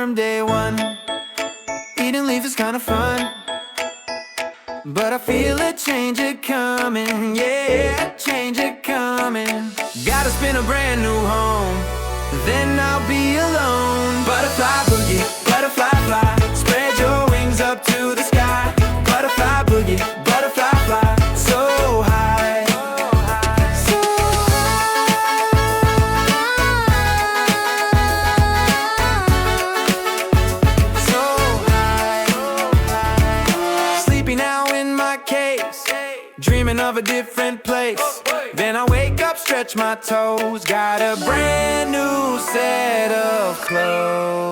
worm day one. Eating leaves is kinda fun, but I feel a change it coming, yeah, change it coming. Gotta spin a brand new home, then I'll be alone. Butterfly boogie, butterfly fly, spread your wings up to the sky. Butterfly boogie, butterfly fly, so high, so high, so high. Sleepy now in my case, dreaming of a different place. Then I wake up, stretch my toes, got a brand new set of clothes.